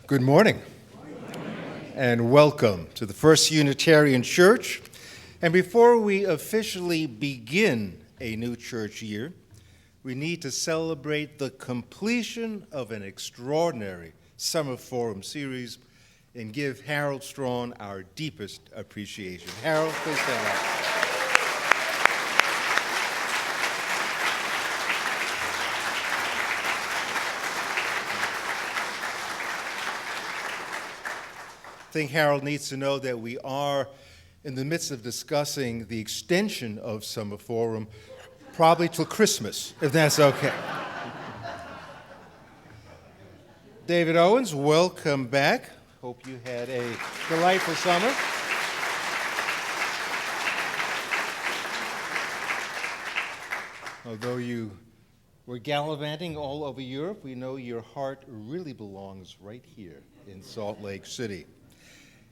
Good morning, and welcome to the First Unitarian Church. And before we officially begin a new church year, we need to celebrate the completion of an extraordinary Summer Forum series and give Harold Strawn our deepest appreciation. Harold, please stand up. I think Harold needs to know that we are in the midst of discussing the extension of Summer Forum, probably till Christmas, if that's okay. David Owens, welcome back. Hope you had a delightful summer. Although you were gallivanting all over Europe, we know your heart really belongs right here in Salt Lake City.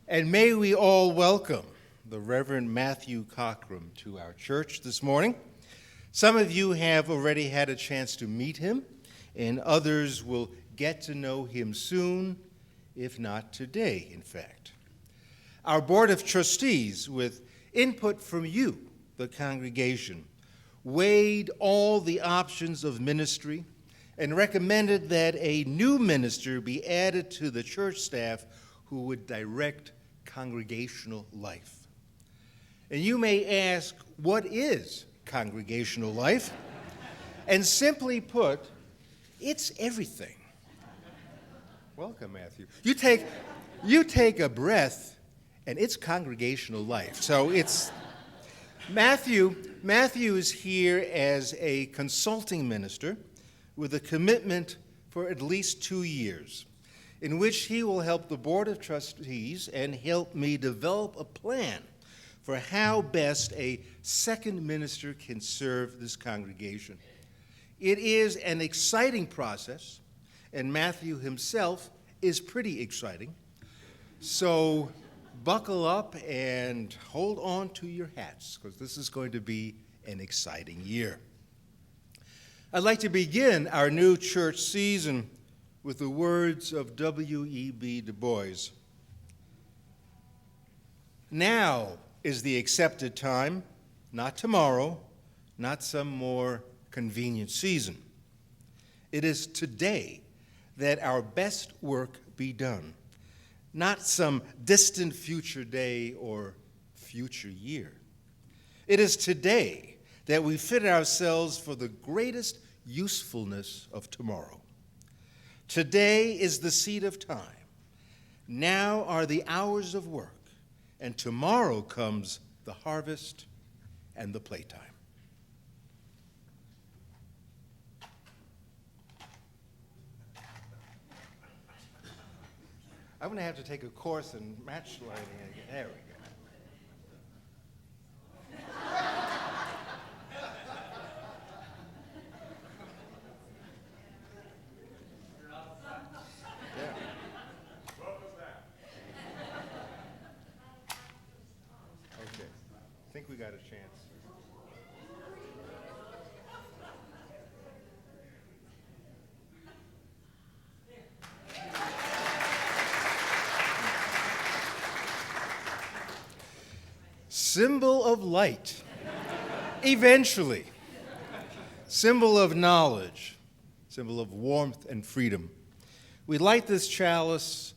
And may we all welcome the Reverend Matthew Cockrum to our church this morning. Some of you have already had a chance to meet him, and others will get to know him soon, if not today, in fact. Our Board of Trustees, with input from you, the congregation, weighed all the options of ministry and recommended that a new minister be added to the church staff who would direct congregational life. And you may ask, what is congregational life? And simply put, it's everything. Welcome, Matthew. You take a breath, and it's congregational life. So it's Matthew is here as a consulting minister with a commitment for at least 2 years, in which he will help the Board of Trustees and help me develop a plan for how best a second minister can serve this congregation. It is an exciting process, and Matthew himself is pretty exciting. So buckle up and hold on to your hats, because this is going to be an exciting year. I'd like to begin our new church season with the words of W.E.B. Du Bois. Now is the accepted time, not tomorrow, not some more convenient season. It is today that our best work be done, not some distant future day or future year. It is today that we fit ourselves for the greatest usefulness of tomorrow. Today is the seed of time. Now are the hours of work, and tomorrow comes the harvest and the playtime. I'm going to have to take a course in match lighting again. There we go. I think we got a chance. Symbol of light, eventually. Symbol of knowledge, symbol of warmth and freedom. We light this chalice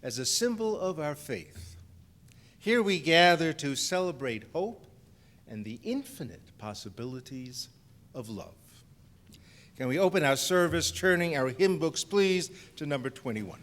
as a symbol of our faith. Here we gather to celebrate hope and the infinite possibilities of love. Can we open our service, turning our hymn books, please, to number 21.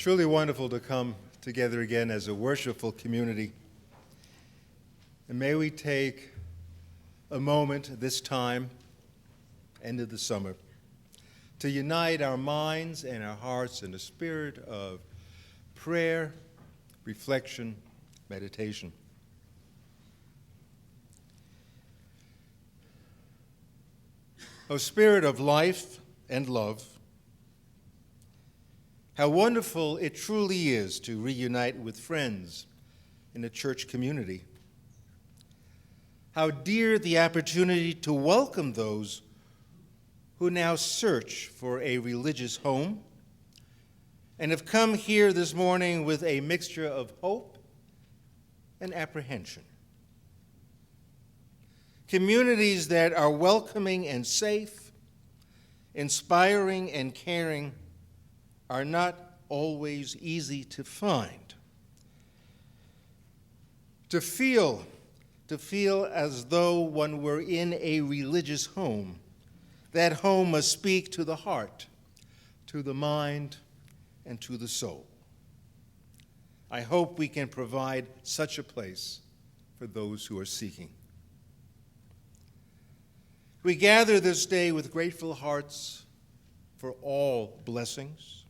truly wonderful to come together again as a worshipful community. And may we take a moment this time, end of the summer, to unite our minds and our hearts in a spirit of prayer, reflection, meditation. O Spirit of life and love, how wonderful it truly is to reunite with friends in a church community. How dear the opportunity to welcome those who now search for a religious home and have come here this morning with a mixture of hope and apprehension. Communities that are welcoming and safe, inspiring and caring, are not always easy to find. To feel as though one were in a religious home, that home must speak to the heart, to the mind, and to the soul. I hope we can provide such a place for those who are seeking. We gather this day with grateful hearts for all blessings.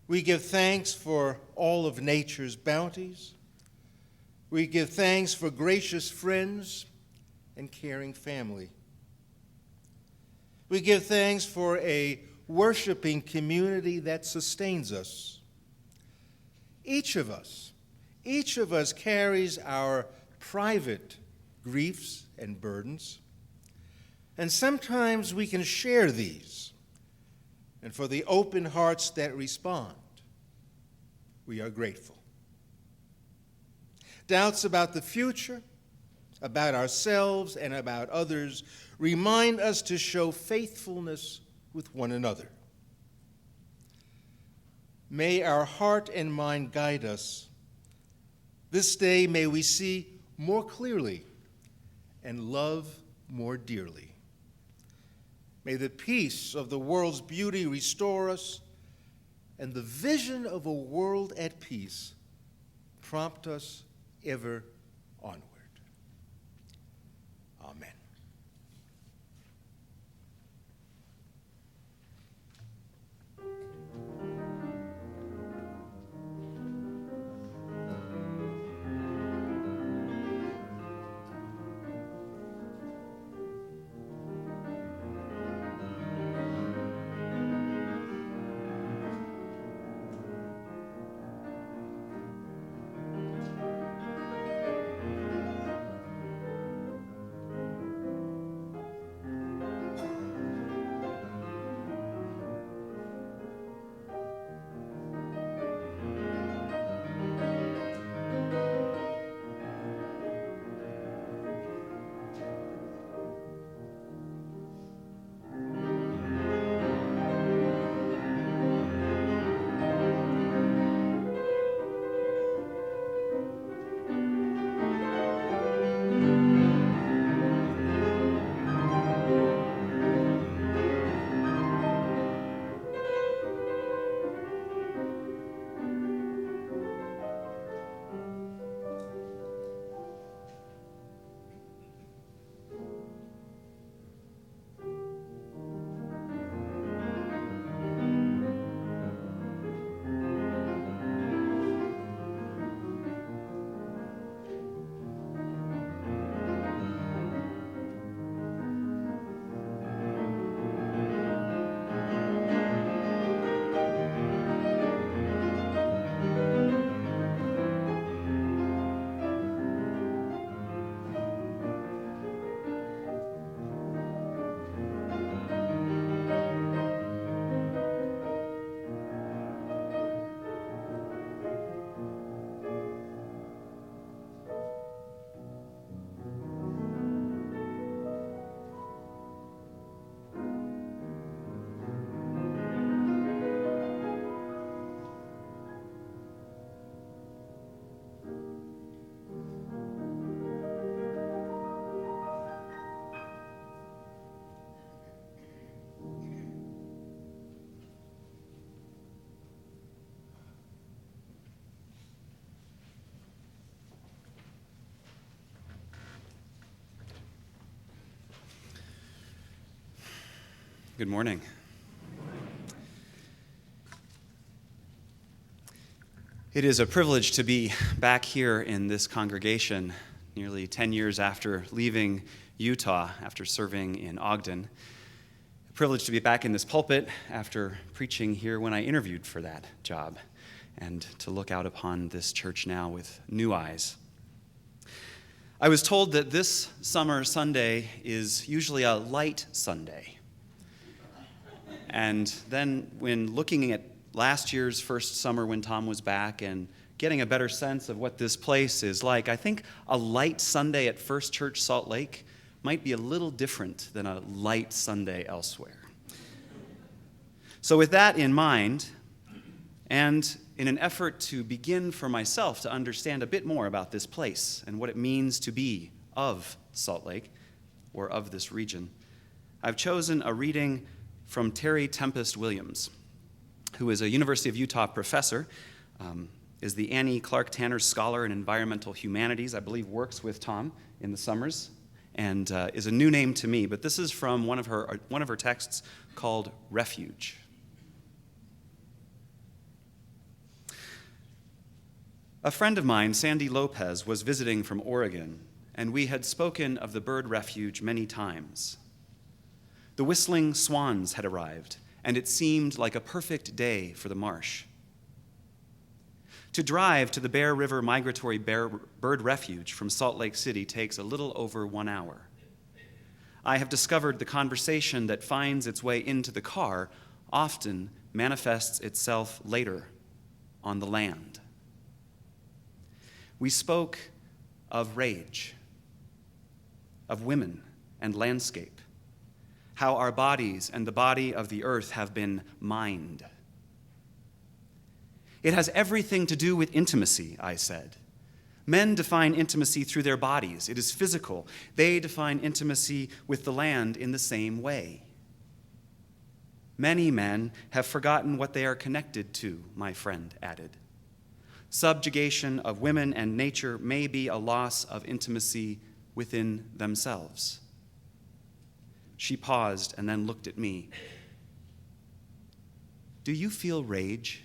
We give thanks for all of nature's bounties. We give thanks for gracious friends and caring family. We give thanks for a worshiping community that sustains us. Each of us carries our private griefs and burdens, and sometimes we can share these. And for the open hearts that respond, we are grateful. Doubts about the future, about ourselves, and about others remind us to show faithfulness with one another. May our heart and mind guide us. This day may we see more clearly and love more dearly. May the peace of the world's beauty restore us, and the vision of a world at peace prompt us ever onward. Amen. Good morning. It is a privilege to be back here in this congregation nearly 10 years after leaving Utah after serving in Ogden. A privilege to be back in this pulpit after preaching here when I interviewed for that job, and to look out upon this church now with new eyes. I was told that this summer Sunday is usually a light Sunday. And then when looking at last year's first summer when Tom was back and getting a better sense of what this place is like, I think a light Sunday at First Church Salt Lake might be a little different than a light Sunday elsewhere. So with that in mind, and in an effort to begin for myself to understand a bit more about this place and what it means to be of Salt Lake, or of this region, I've chosen a reading from Terry Tempest Williams, who is a University of Utah professor, is the Annie Clark Tanner Scholar in Environmental Humanities, I believe works with Tom in the summers, and is a new name to me, but this is from one of her texts called Refuge. A friend of mine, Sandy Lopez, was visiting from Oregon, and we had spoken of the bird refuge many times. The whistling swans had arrived, and it seemed like a perfect day for the marsh. To drive to the Bear River Migratory Bird Refuge from Salt Lake City takes a little over 1 hour. I have discovered the conversation that finds its way into the car often manifests itself later on the land. We spoke of rage, of women and landscape, how our bodies and the body of the earth have been mined. It has everything to do with intimacy, I said. Men define intimacy through their bodies. It is physical. They define intimacy with the land in the same way. Many men have forgotten what they are connected to, my friend added. Subjugation of women and nature may be a loss of intimacy within themselves. She paused and then looked at me. Do you feel rage?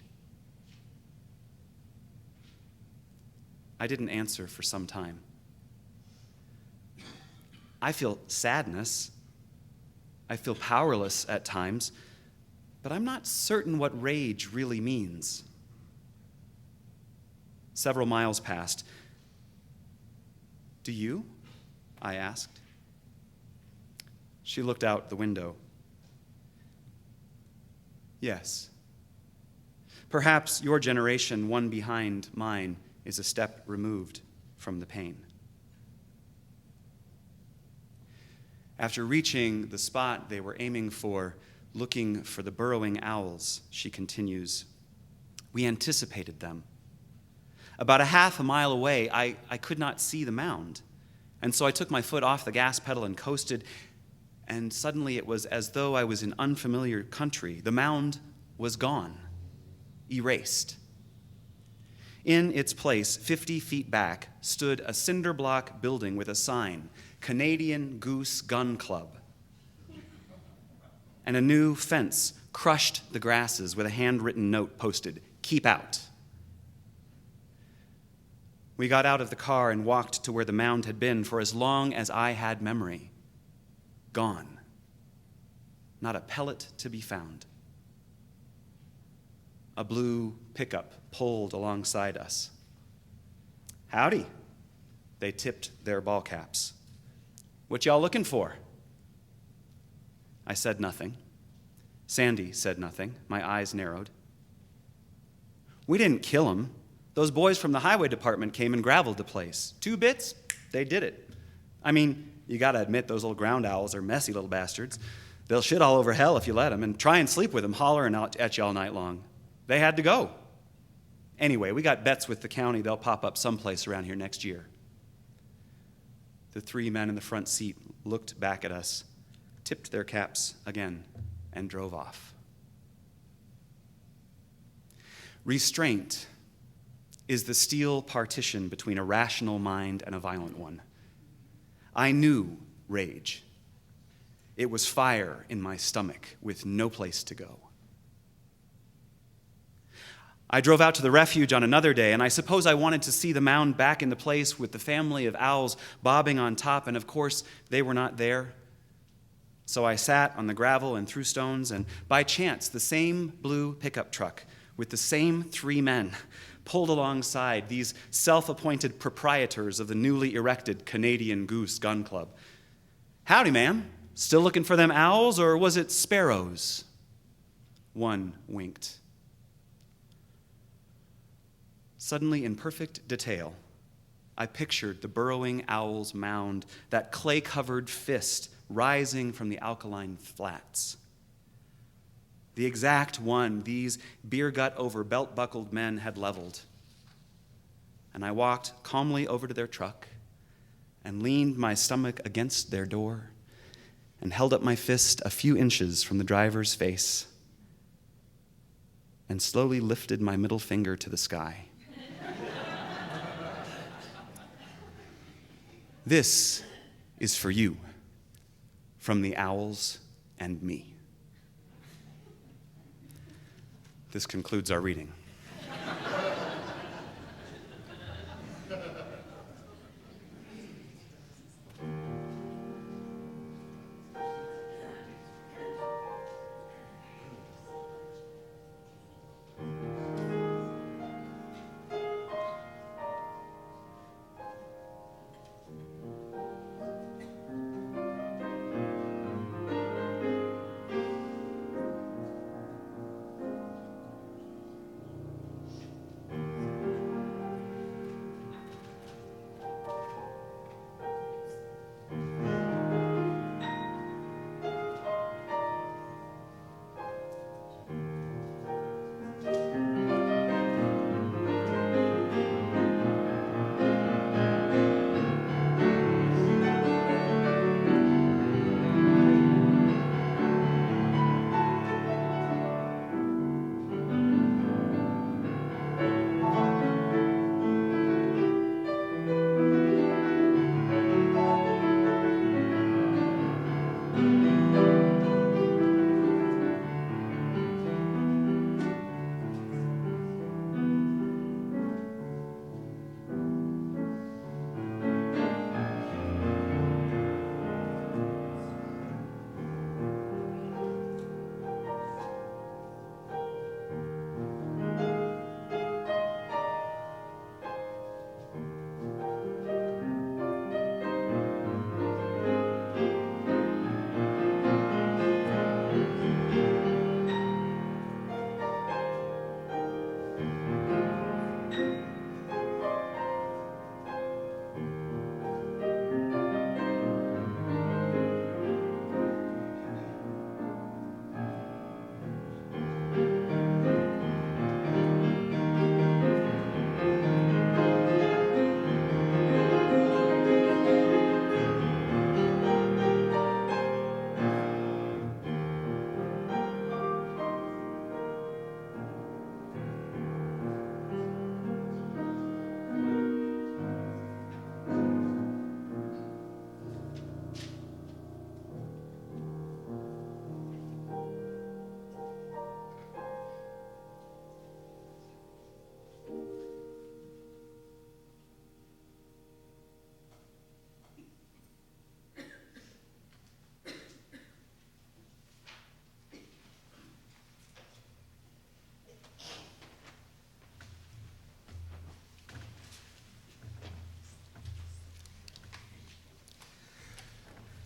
I didn't answer for some time. I feel sadness. I feel powerless at times, but I'm not certain what rage really means. Several miles passed. Do you? I asked. She looked out the window. Yes. Perhaps your generation, one behind mine, is a step removed from the pain. After reaching the spot they were aiming for, looking for the burrowing owls, she continues, we anticipated them. About a half a mile away, I could not see the mound, and so I took my foot off the gas pedal and coasted, and suddenly it was as though I was in unfamiliar country. The mound was gone, erased. In its place, 50 feet back, stood a cinder block building with a sign, Canadian Goose Gun Club. And a new fence crushed the grasses with a handwritten note posted, "Keep out." We got out of the car and walked to where the mound had been for as long as I had memory. Gone. Not a pellet to be found. A blue pickup pulled alongside us. Howdy. They tipped their ball caps. What y'all looking for? I said nothing. Sandy said nothing. My eyes narrowed. We didn't kill him. Those boys from the highway department came and graveled the place. 2 bits, they did it. I mean, you gotta admit those little ground owls are messy little bastards. They'll shit all over hell if you let them, and try and sleep with them, hollering out at you all night long. They had to go. Anyway, we got bets with the county they'll pop up someplace around here next year. The 3 men in the front seat looked back at us, tipped their caps again, and drove off. Restraint is the steel partition between a rational mind and a violent one. I knew rage. It was fire in my stomach with no place to go. I drove out to the refuge on another day, and I suppose I wanted to see the mound back in the place with the family of owls bobbing on top, and of course, they were not there. So I sat on the gravel and threw stones, and by chance, the same blue pickup truck with the same 3 men pulled alongside, these self-appointed proprietors of the newly erected Canadian Goose Gun Club. "Howdy, ma'am. Still looking for them owls, or was it sparrows?" One winked. Suddenly, in perfect detail, I pictured the burrowing owl's mound, that clay-covered fist rising from the alkaline flats. The exact one these beer-gut-over belt-buckled men had leveled. And I walked calmly over to their truck and leaned my stomach against their door and held up my fist a few inches from the driver's face and slowly lifted my middle finger to the sky. This is for you, from the owls and me. This concludes our reading.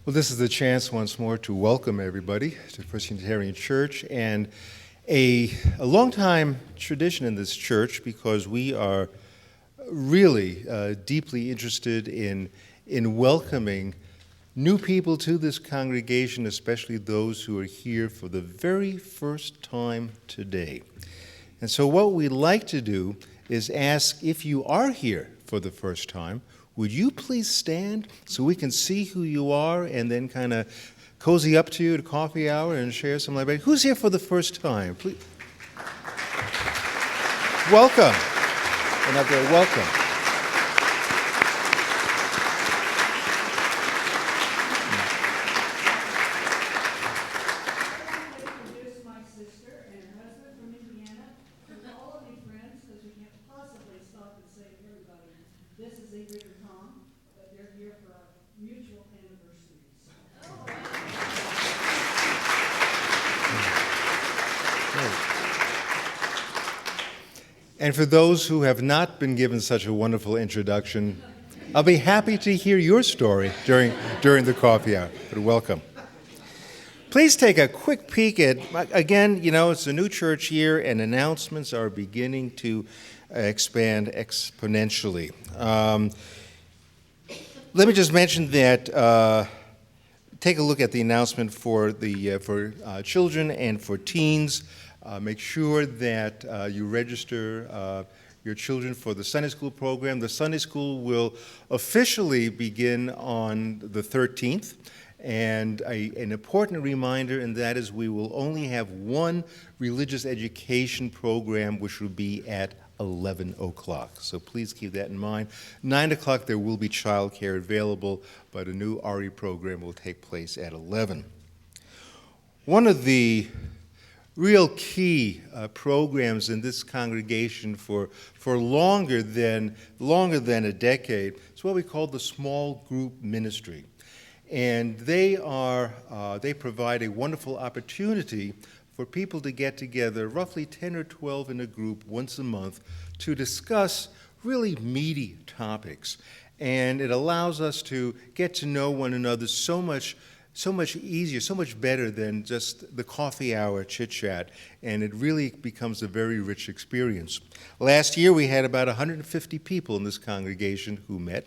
Well, this is the chance once more to welcome everybody to First Unitarian Church, and a long-time tradition in this church, because we are really deeply interested in welcoming new people to this congregation, especially those who are here for the very first time today. And so what we like to do is ask, if you are here for the first time, would you please stand so we can see who you are and then kind of cozy up to you at coffee hour and share some liberation? Who's here for the first time? Please. Welcome. And up there, welcome. And for those who have not been given such a wonderful introduction, I'll be happy to hear your story during the coffee hour. But welcome. Please take a quick peek at, again, it's a new church year, and announcements are beginning to expand exponentially. Let me just mention that, take a look at the announcement for children and for teens. Make sure that you register your children for the Sunday school program. The Sunday school will officially begin on the 13th. And an important reminder, and that is we will only have one religious education program, which will be at 11 o'clock. So please keep that in mind. 9 o'clock, there will be childcare available, but a new RE program will take place at 11. One of the real key programs in this congregation for longer than a decade is what we call the small group ministry. And they provide a wonderful opportunity for people to get together, roughly 10 or 12 in a group once a month, to discuss really meaty topics. And it allows us to get to know one another so much easier, so much better than just the coffee hour chit-chat. And it really becomes a very rich experience. Last year, we had about 150 people in this congregation who met.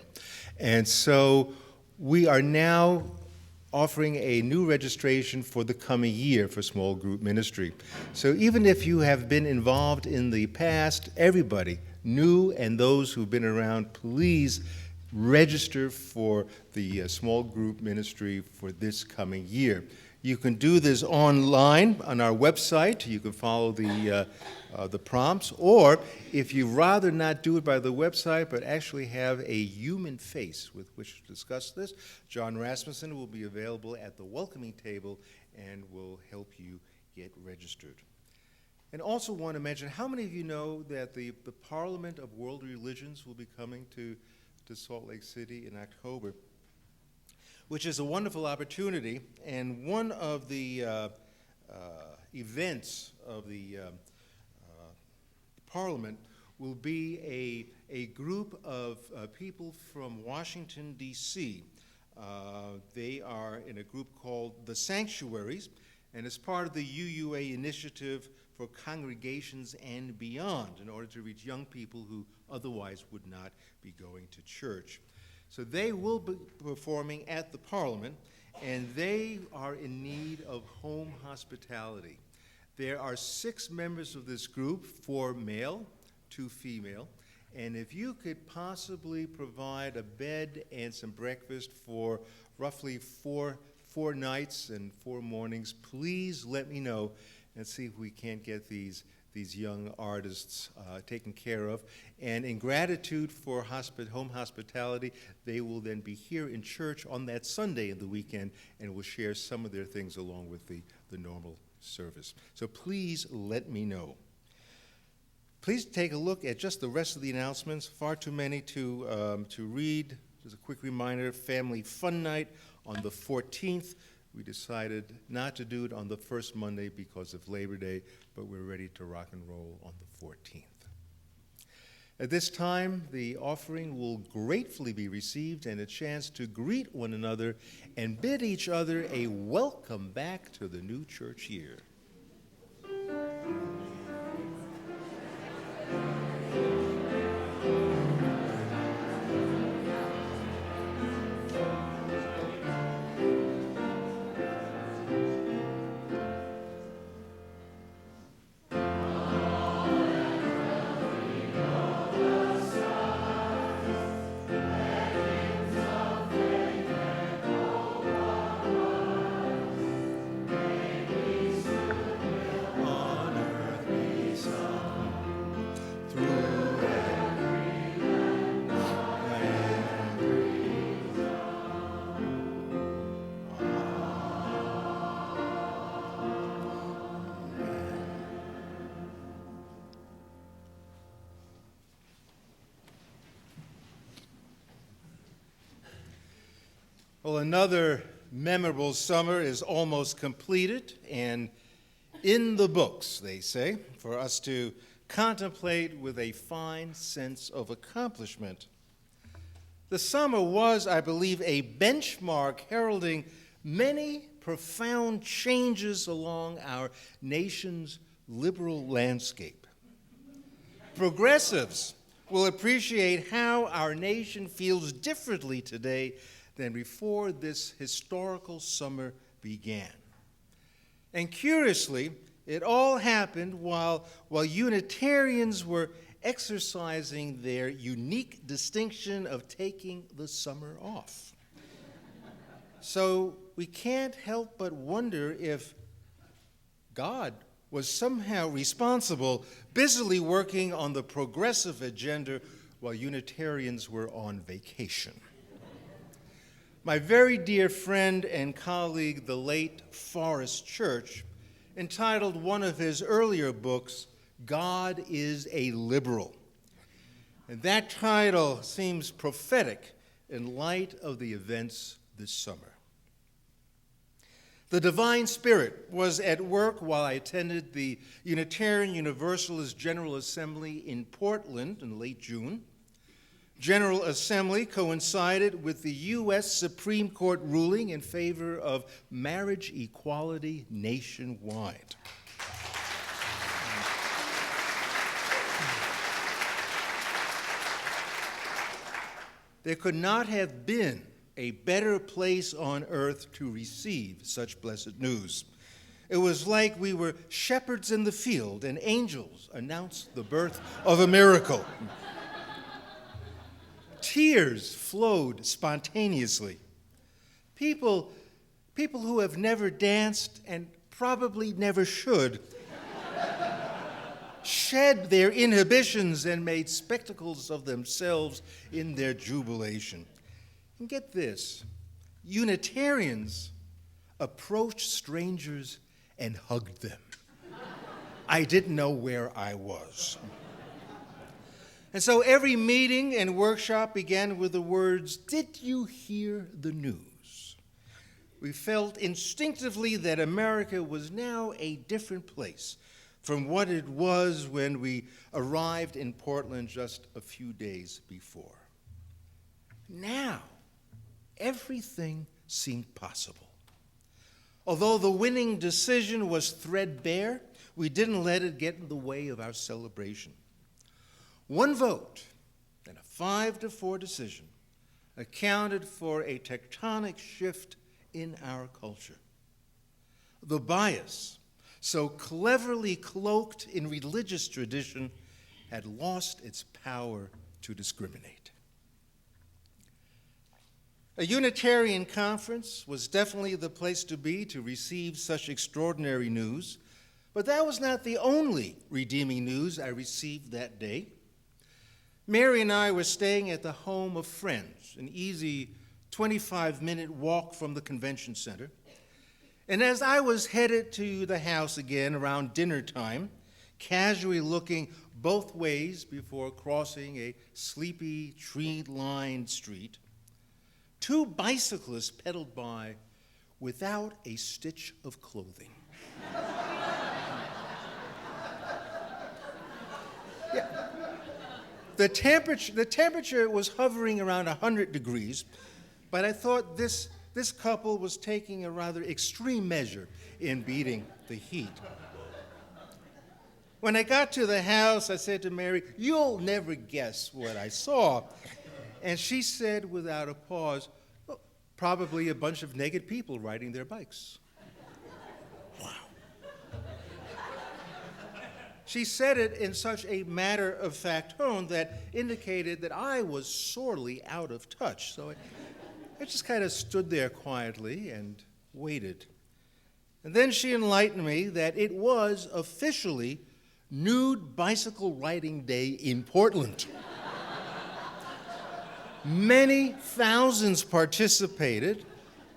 And so we are now offering a new registration for the coming year for small group ministry. So even if you have been involved in the past, everybody, new and those who've been around, please register for the small group ministry for this coming year. You can do this online on our website. You can follow the prompts, or if you'd rather not do it by the website but actually have a human face with which to discuss this, John Rasmussen will be available at the welcoming table and will help you get registered. And also want to mention, how many of you know that the Parliament of World Religions will be coming to Salt Lake City in October, which is a wonderful opportunity, and one of the events of the Parliament will be a group of people from Washington, D.C. They are in a group called the Sanctuaries, and it's part of the UUA initiative for congregations and beyond in order to reach young people who otherwise would not be going to church. So they will be performing at the Parliament, and they are in need of home hospitality. There are 6 members of this group, 4 male, 2 female, and if you could possibly provide a bed and some breakfast for roughly 4 nights and 4 mornings, please let me know and see if we can't get these young artists taken care of. And in gratitude for home hospitality, they will then be here in church on that Sunday in the weekend and will share some of their things along with the normal service. So please let me know. Please take a look at just the rest of the announcements. Far too many to read. Just a quick reminder, Family Fun Night on the 14th. We decided not to do it on the first Monday because of Labor Day, but we're ready to rock and roll on the 14th. At this time, the offering will gratefully be received and a chance to greet one another and bid each other a welcome back to the new church year. Well, another memorable summer is almost completed and in the books, they say, for us to contemplate with a fine sense of accomplishment. The summer was, I believe, a benchmark heralding many profound changes along our nation's liberal landscape. Progressives will appreciate how our nation feels differently today than before this historical summer began. And curiously, it all happened while Unitarians were exercising their unique distinction of taking the summer off. So we can't help but wonder if God was somehow responsible, busily working on the progressive agenda while Unitarians were on vacation. My very dear friend and colleague, the late Forrest Church, entitled one of his earlier books, God is a Liberal. And that title seems prophetic in light of the events this summer. The Divine Spirit was at work while I attended the Unitarian Universalist General Assembly in Portland in late June. General Assembly coincided with the U.S. Supreme Court ruling in favor of marriage equality nationwide. There could not have been a better place on earth to receive such blessed news. It was like we were shepherds in the field and angels announced the birth of a miracle. Tears flowed spontaneously. People who have never danced and probably never should shed their inhibitions and made spectacles of themselves in their jubilation. And get this, Unitarians approached strangers and hugged them. I didn't know where I was. And so every meeting and workshop began with the words, "Did you hear the news?" We felt instinctively that America was now a different place from what it was when we arrived in Portland just a few days before. Now, everything seemed possible. Although the winning decision was threadbare, we didn't let it get in the way of our celebration. One vote and a 5-4 decision accounted for a tectonic shift in our culture. The bias, so cleverly cloaked in religious tradition, had lost its power to discriminate. A Unitarian conference was definitely the place to be to receive such extraordinary news, but that was not the only redeeming news I received that day. Mary and I were staying at the home of friends, an easy 25-minute walk from the convention center. And as I was headed to the house again around dinner time, casually looking both ways before crossing a sleepy, tree-lined street, 2 bicyclists pedaled by without a stitch of clothing. Yeah. The temperature was hovering around 100 degrees, but I thought this couple was taking a rather extreme measure in beating the heat. When I got to the house, I said to Mary, "You'll never guess what I saw." And she said without a pause, "Well, probably a bunch of naked people riding their bikes." Wow. She said it in such a matter-of-fact tone that indicated that I was sorely out of touch. So I just kind of stood there quietly and waited. And then she enlightened me that it was officially Nude Bicycle Riding Day in Portland. Many thousands participated,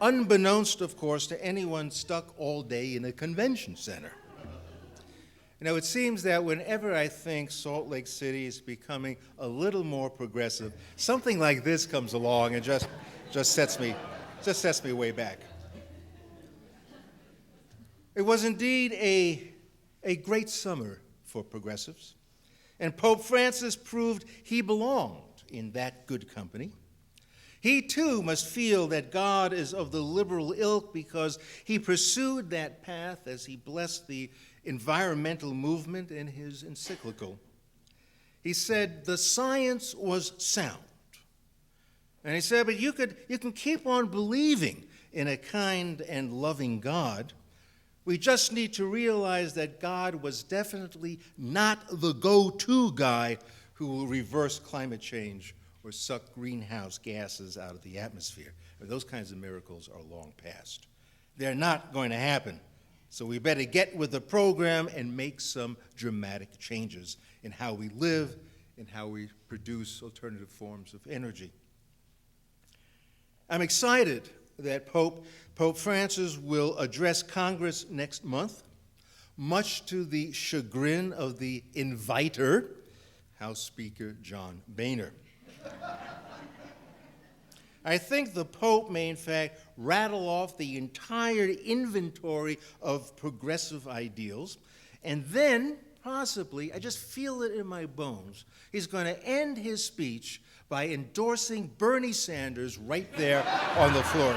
unbeknownst, of course, to anyone stuck all day in a convention center. You know, it seems that whenever I think Salt Lake City is becoming a little more progressive, something like this comes along and just sets me way back. It was indeed a great summer for progressives. And Pope Francis proved he belonged in that good company. He too must feel that God is of the liberal ilk because he pursued that path as he blessed the environmental movement in his encyclical. He said, the science was sound. And he said, but you can keep on believing in a kind and loving God. We just need to realize that God was definitely not the go-to guy who will reverse climate change or suck greenhouse gases out of the atmosphere. Those kinds of miracles are long past. They're not going to happen. So we better get with the program and make some dramatic changes in how we live, in how we produce alternative forms of energy. I'm excited that Pope Francis will address Congress next month, much to the chagrin of the inviter, House Speaker John Boehner. I think the Pope may, in fact, rattle off the entire inventory of progressive ideals, and then, possibly, I just feel it in my bones, he's going to end his speech by endorsing Bernie Sanders right there on the floor.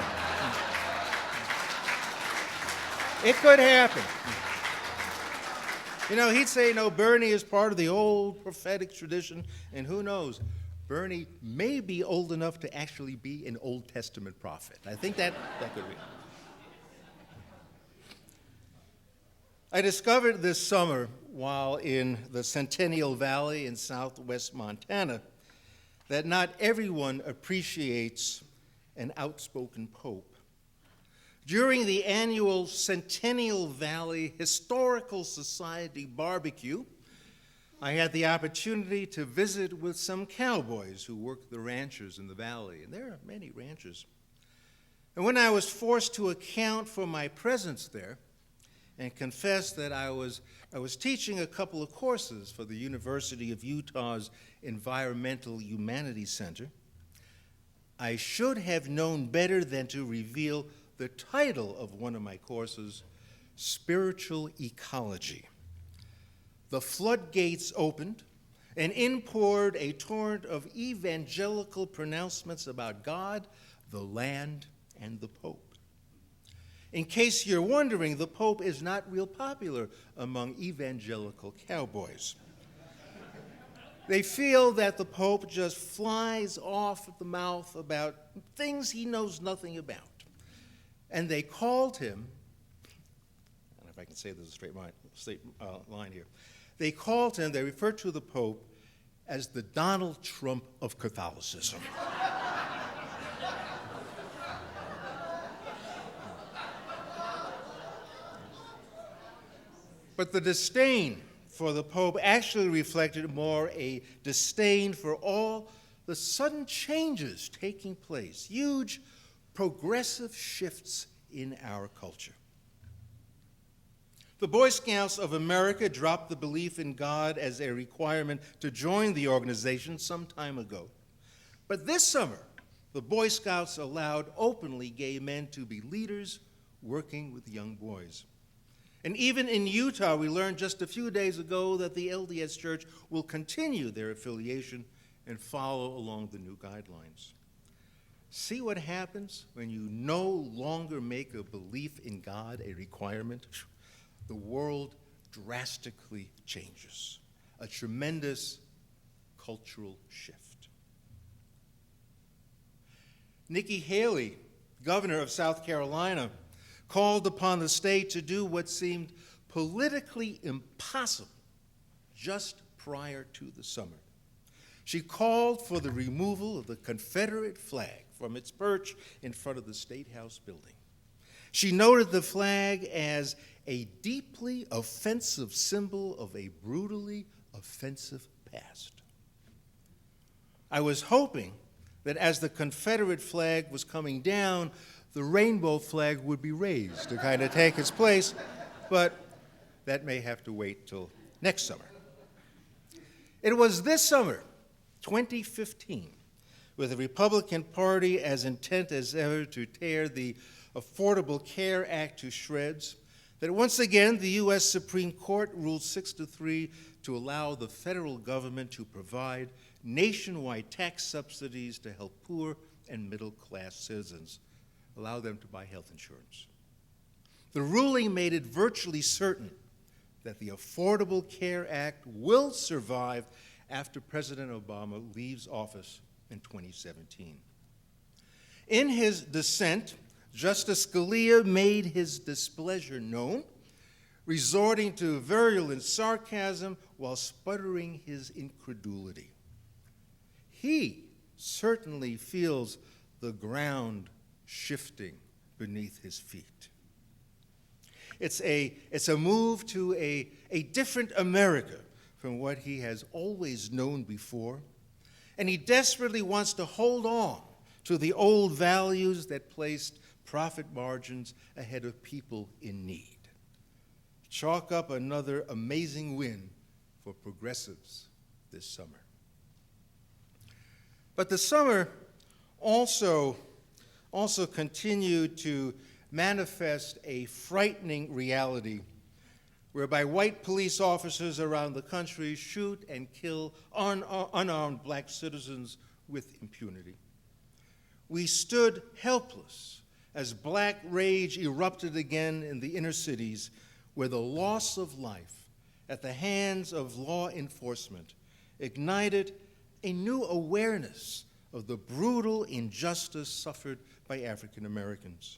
It could happen. You know, he'd say, no, Bernie is part of the old prophetic tradition, and who knows, Bernie may be old enough to actually be an Old Testament prophet. I think that could be. I discovered this summer while in the Centennial Valley in southwest Montana that not everyone appreciates an outspoken pope. During the annual Centennial Valley Historical Society barbecue, I had the opportunity to visit with some cowboys who work the ranches in the valley, and there are many ranches. And when I was forced to account for my presence there and confess that I was teaching a couple of courses for the University of Utah's Environmental Humanities Center, I should have known better than to reveal the title of one of my courses, Spiritual Ecology. The floodgates opened, and in poured a torrent of evangelical pronouncements about God, the land, and the Pope. In case you're wondering, the Pope is not real popular among evangelical cowboys. They feel that the Pope just flies off at the mouth about things he knows nothing about. And they called him, I don't know if I can say this a straight line here. They called him, they referred to the Pope as the Donald Trump of Catholicism. But the disdain for the Pope actually reflected more a disdain for all the sudden changes taking place, huge progressive shifts in our culture. The Boy Scouts of America dropped the belief in God as a requirement to join the organization some time ago. But this summer, the Boy Scouts allowed openly gay men to be leaders working with young boys. And even in Utah, we learned just a few days ago that the LDS Church will continue their affiliation and follow along the new guidelines. See what happens when you no longer make a belief in God a requirement? The world drastically changes. A tremendous cultural shift. Nikki Haley, governor of South Carolina, called upon the state to do what seemed politically impossible just prior to the summer. She called for the removal of the Confederate flag from its perch in front of the State House building. She noted the flag as a deeply offensive symbol of a brutally offensive past. I was hoping that as the Confederate flag was coming down, the rainbow flag would be raised to kind of take its place, but that may have to wait till next summer. It was this summer, 2015, with the Republican Party as intent as ever to tear the Affordable Care Act to shreds, that once again the U.S. Supreme Court ruled 6-3 to allow the federal government to provide nationwide tax subsidies to help poor and middle-class citizens, allow them to buy health insurance. The ruling made it virtually certain that the Affordable Care Act will survive after President Obama leaves office in 2017. In his dissent, Justice Scalia made his displeasure known, resorting to virulent sarcasm while sputtering his incredulity. He certainly feels the ground shifting beneath his feet. It's a move to a different America from what he has always known before, and he desperately wants to hold on to the old values that placed profit margins ahead of people in need. Chalk up another amazing win for progressives this summer. But the summer also continued to manifest a frightening reality whereby white police officers around the country shoot and kill unarmed black citizens with impunity. We stood helpless as black rage erupted again in the inner cities, where the loss of life at the hands of law enforcement ignited a new awareness of the brutal injustice suffered by African Americans.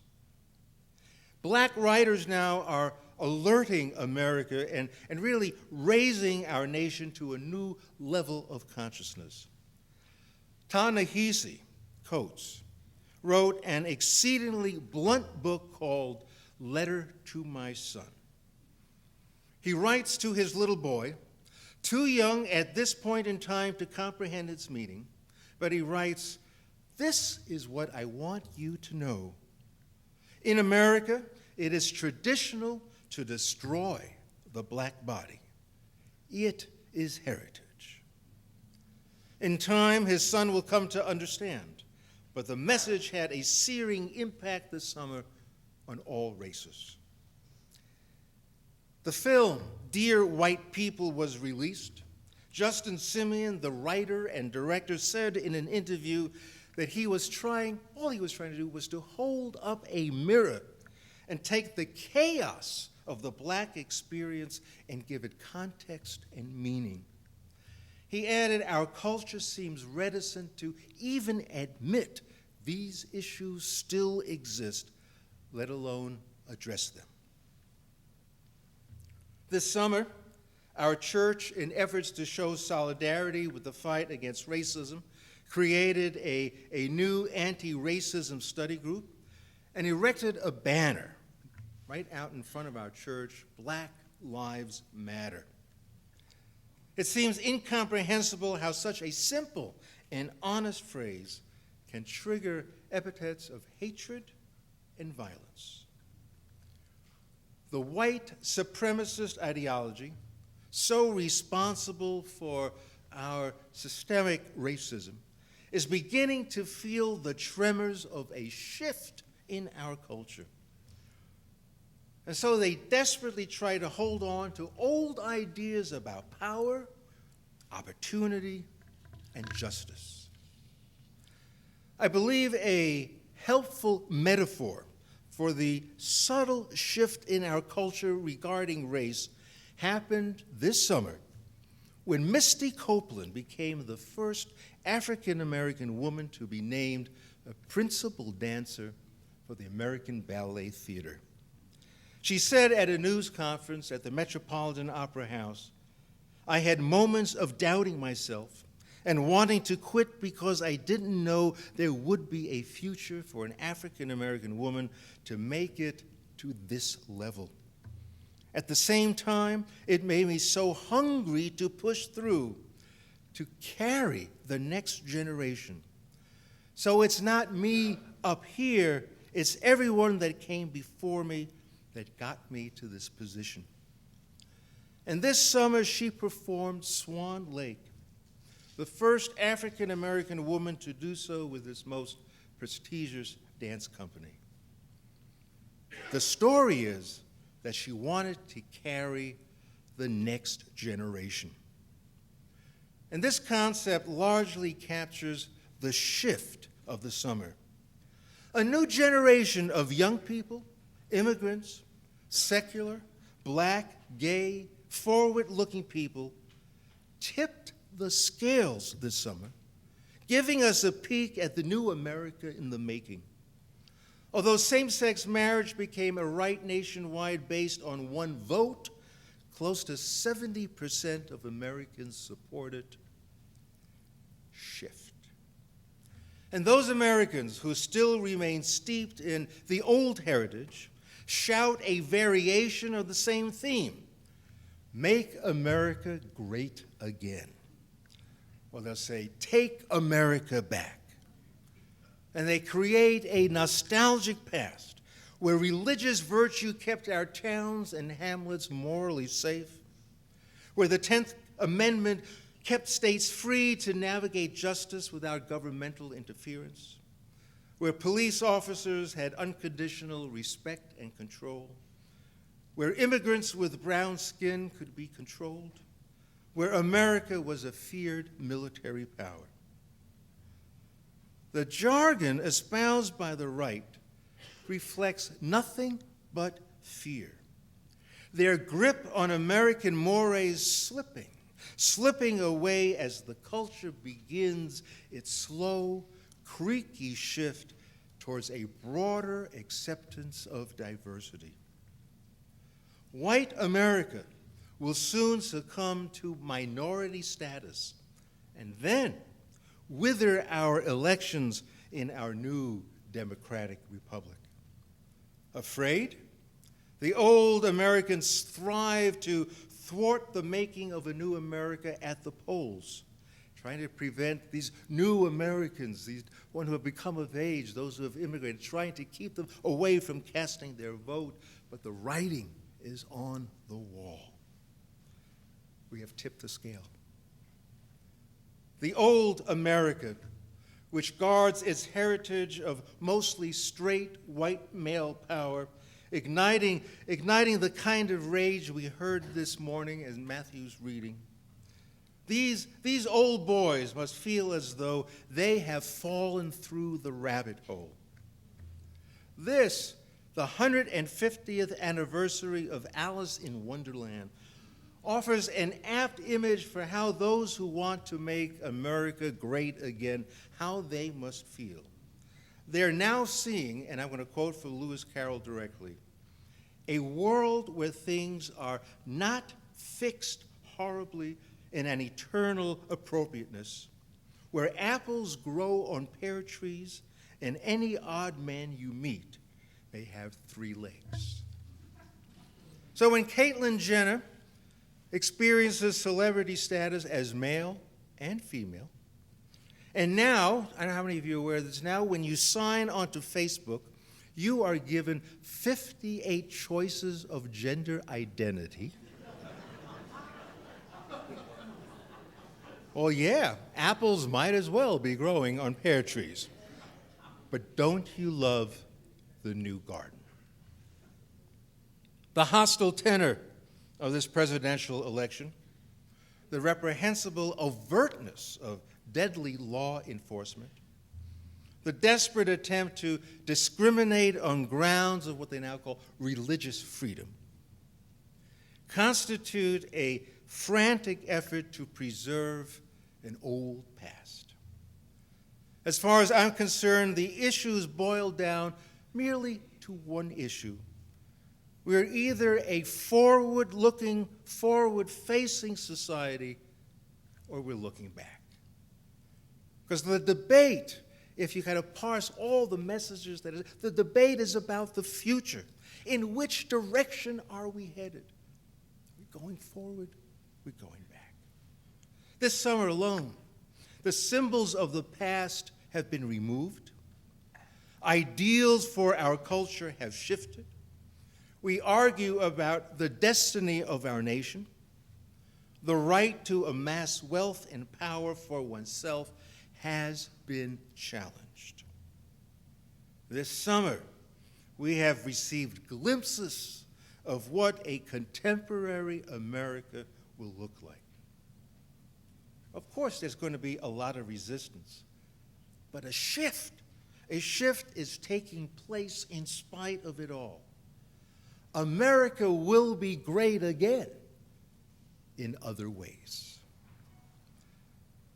Black writers now are alerting America and really raising our nation to a new level of consciousness. Ta-Nehisi Coates wrote an exceedingly blunt book called Letter to My Son. He writes to his little boy, too young at this point in time to comprehend its meaning, but he writes, "This is what I want you to know. In America, it is traditional to destroy the black body. It is heritage. In time, his son will come to understand, but the message had a searing impact this summer on all races." The film, Dear White People, was released. Justin Simeon, the writer and director, said in an interview that all he was trying to do was to hold up a mirror and take the chaos of the black experience and give it context and meaning. He added, our culture seems reticent to even admit these issues still exist, let alone address them. This summer, our church, in efforts to show solidarity with the fight against racism, created a new anti-racism study group and erected a banner right out in front of our church, Black Lives Matter. It seems incomprehensible how such a simple and honest phrase can trigger epithets of hatred and violence. The white supremacist ideology, so responsible for our systemic racism, is beginning to feel the tremors of a shift in our culture. And so they desperately try to hold on to old ideas about power, opportunity, and justice. I believe a helpful metaphor for the subtle shift in our culture regarding race happened this summer when Misty Copeland became the first African-American woman to be named a principal dancer for the American Ballet Theater. She said at a news conference at the Metropolitan Opera House, "I had moments of doubting myself and wanting to quit because I didn't know there would be a future for an African-American woman to make it to this level. At the same time, it made me so hungry to push through, to carry the next generation. So it's not me up here, it's everyone that came before me that got me to this position." And this summer, she performed Swan Lake, the first African-American woman to do so with its most prestigious dance company. The story is that she wanted to carry the next generation. And this concept largely captures the shift of the summer. A new generation of young people, immigrants, secular, black, gay, forward-looking people tipped the scales this summer, giving us a peek at the new America in the making. Although same-sex marriage became a right nationwide based on one vote, close to 70% of Americans supported shift. And those Americans who still remain steeped in the old heritage shout a variation of the same theme: make America great again. Or they'll say, take America back. And they create a nostalgic past where religious virtue kept our towns and hamlets morally safe, where the 10th Amendment kept states free to navigate justice without governmental interference, where police officers had unconditional respect and control, where immigrants with brown skin could be controlled, where America was a feared military power. The jargon espoused by the right reflects nothing but fear. Their grip on American mores slipping away as the culture begins its slow, creaky shift towards a broader acceptance of diversity. White America will soon succumb to minority status and then wither our elections in our new democratic republic. Afraid? The old Americans thrive to thwart the making of a new America at the polls, trying to prevent these new Americans, these ones who have become of age, those who have immigrated, trying to keep them away from casting their vote. But the writing is on the wall. We have tipped the scale. The old America, which guards its heritage of mostly straight white male power, igniting the kind of rage we heard this morning in Matthew's reading. These old boys must feel as though they have fallen through the rabbit hole. This, the 150th anniversary of Alice in Wonderland, offers an apt image for how those who want to make America great again, how they must feel. They're now seeing, and I'm going to quote from Lewis Carroll directly, a world where things are not fixed horribly in an eternal appropriateness, where apples grow on pear trees and any odd man you meet may have 3 legs. So when Caitlyn Jenner experiences celebrity status as male and female, and now, I don't know how many of you are aware of this, now when you sign onto Facebook, you are given 58 choices of gender identity. Well, yeah, apples might as well be growing on pear trees. But don't you love the new garden? The hostile tenor of this presidential election, the reprehensible overtness of deadly law enforcement, the desperate attempt to discriminate on grounds of what they now call religious freedom, constitute a frantic effort to preserve an old past. As far as I'm concerned, the issues boil down merely to one issue. We're either a forward-looking, forward-facing society, or we're looking back. Because the debate, if you kind of parse all the messages the debate is about the future. In which direction are we headed? We're going forward, we're going back. This summer alone, the symbols of the past have been removed. Ideals for our culture have shifted. We argue about the destiny of our nation, the right to amass wealth and power for oneself has been challenged. This summer, we have received glimpses of what a contemporary America will look like. Of course, there's going to be a lot of resistance, but a shift is taking place in spite of it all. America will be great again in other ways.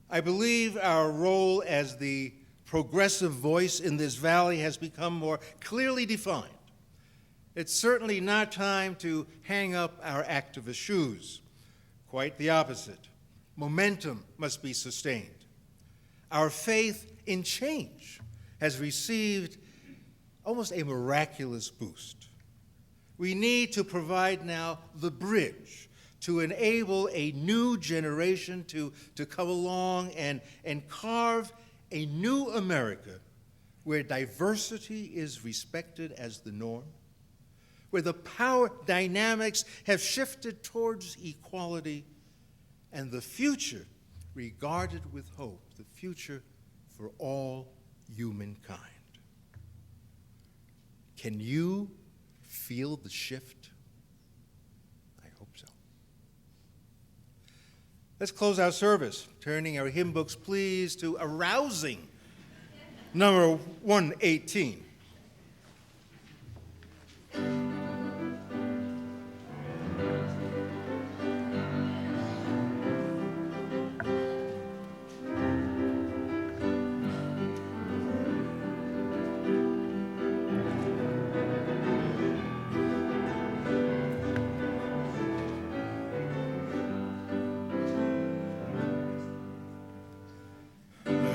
I believe our role as the progressive voice in this valley has become more clearly defined. It's certainly not time to hang up our activist shoes. Quite the opposite. Momentum must be sustained. Our faith in change has received almost a miraculous boost. We need to provide now the bridge to enable a new generation to come along and carve a new America where diversity is respected as the norm, where the power dynamics have shifted towards equality, and the future regarded with hope, the future for all humankind. Can you feel the shift? I hope so. Let's close our service, turning our hymn books, please, to a rousing number 118.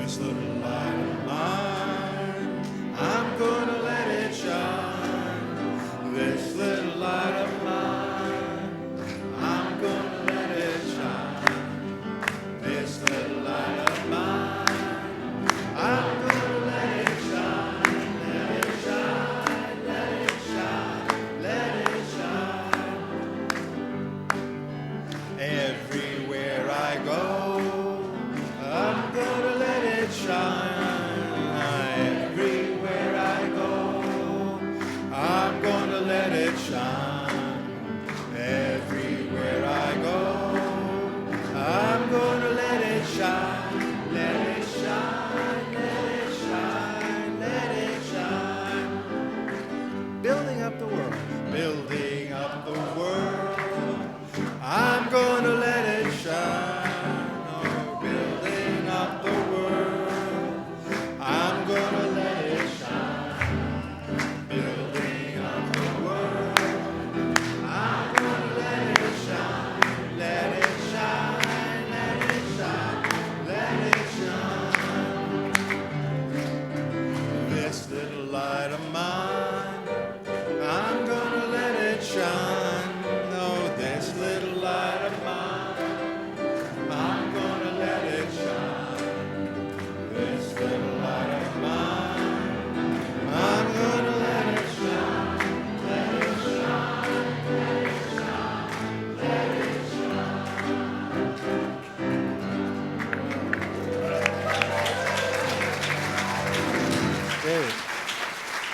This little light of mine, I'm gonna let it shine. This little light of mine, I'm gonna let it shine. This little light of mine, I'm gonna let it shine. Let it shine, let it shine, let it shine. Everywhere I go, I'm gonna let it shine. Everywhere I go, I'm gonna let it shine. Everywhere I go, I'm gonna let it shine. Let it shine, let it shine, let it shine. Building up the world, building up the world, I'm gonna let it shine.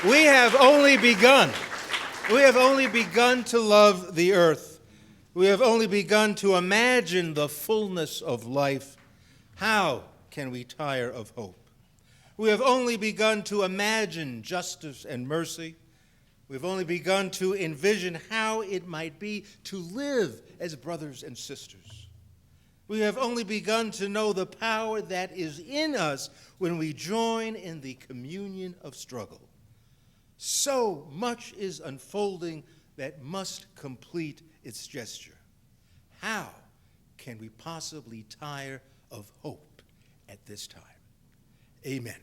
We have only begun. We have only begun to love the earth. We have only begun to imagine the fullness of life. How can we tire of hope? We have only begun to imagine justice and mercy. We've only begun to envision how it might be to live as brothers and sisters. We have only begun to know the power that is in us when we join in the communion of struggle. So much is unfolding that must complete its gesture. How can we possibly tire of hope at this time? Amen.